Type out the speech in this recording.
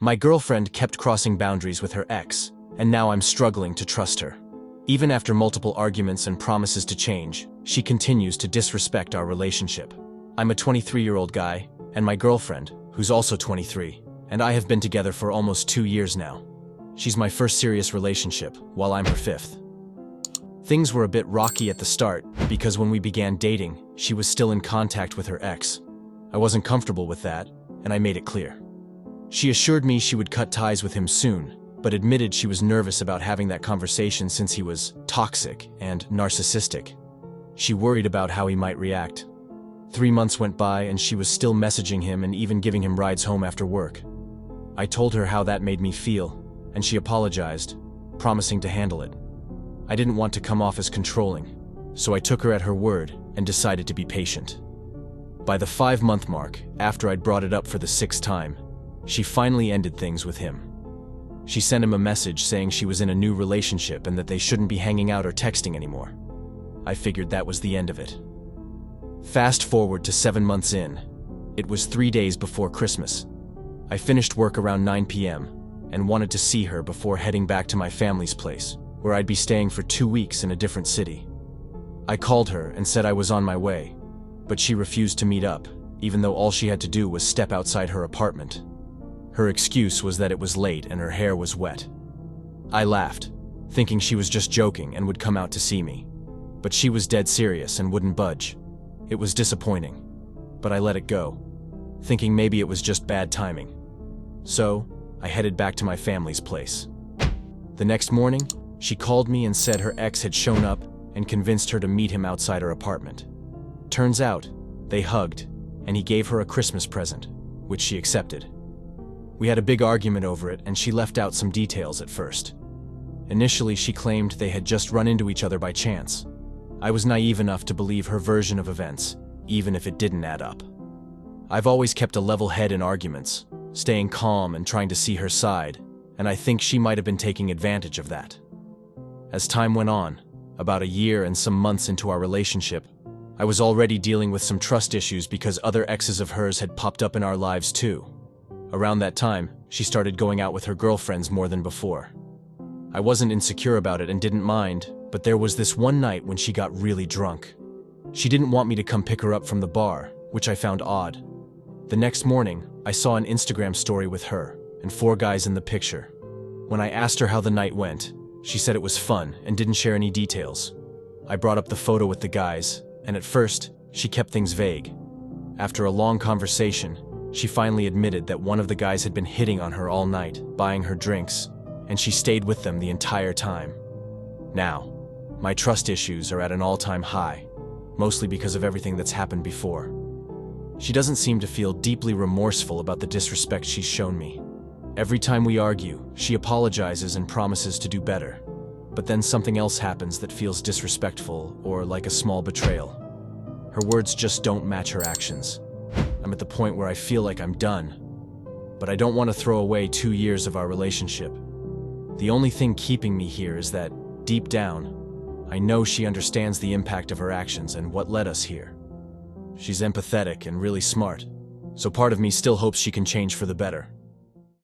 My girlfriend kept crossing boundaries with her ex, and now I'm struggling to trust her. Even after multiple arguments and promises to change, she continues to disrespect our relationship. I'm a 23-year-old guy, and my girlfriend, who's also 23, and I have been together for almost 2 years now. She's my first serious relationship, while I'm her fifth. Things were a bit rocky at the start, because when we began dating, she was still in contact with her ex. I wasn't comfortable with that, and I made it clear. She assured me she would cut ties with him soon, but admitted she was nervous about having that conversation since he was toxic and narcissistic. She worried about how he might react. 3 months went by and she was still messaging him and even giving him rides home after work. I told her how that made me feel, and she apologized, promising to handle it. I didn't want to come off as controlling, so I took her at her word and decided to be patient. By the 5-month mark, after I'd brought it up for the 6th time, she finally ended things with him. She sent him a message saying she was in a new relationship and that they shouldn't be hanging out or texting anymore. I figured that was the end of it. Fast forward to 7 months in. It was 3 days before Christmas. I finished work around 9 p.m. and wanted to see her before heading back to my family's place, where I'd be staying for 2 weeks in a different city. I called her and said I was on my way, but she refused to meet up, even though all she had to do was step outside her apartment. Her excuse was that it was late and her hair was wet. I laughed, thinking she was just joking and would come out to see me. But she was dead serious and wouldn't budge. It was disappointing, but I let it go, thinking maybe it was just bad timing. So, I headed back to my family's place. The next morning, she called me and said her ex had shown up and convinced her to meet him outside her apartment. Turns out, they hugged, and he gave her a Christmas present, which she accepted. We had a big argument over it, and she left out some details at first. Initially, she claimed they had just run into each other by chance. I was naive enough to believe her version of events, even if it didn't add up. I've always kept a level head in arguments, staying calm and trying to see her side, and I think she might have been taking advantage of that. As time went on, about a year and some months into our relationship, I was already dealing with some trust issues because other exes of hers had popped up in our lives too. Around that time, she started going out with her girlfriends more than before. I wasn't insecure about it and didn't mind, but there was this one night when she got really drunk. She didn't want me to come pick her up from the bar, which I found odd. The next morning, I saw an Instagram story with her and 4 guys in the picture. When I asked her how the night went, she said it was fun and didn't share any details. I brought up the photo with the guys, and at first, she kept things vague. After a long conversation, she finally admitted that one of the guys had been hitting on her all night, buying her drinks, and she stayed with them the entire time. Now, my trust issues are at an all-time high, mostly because of everything that's happened before. She doesn't seem to feel deeply remorseful about the disrespect she's shown me. Every time we argue, she apologizes and promises to do better. But then something else happens that feels disrespectful or like a small betrayal. Her words just don't match her actions. I'm at the point where I feel like I'm done, but I don't want to throw away 2 years of our relationship. The only thing keeping me here is that, deep down, I know she understands the impact of her actions and what led us here. She's empathetic and really smart, so part of me still hopes she can change for the better.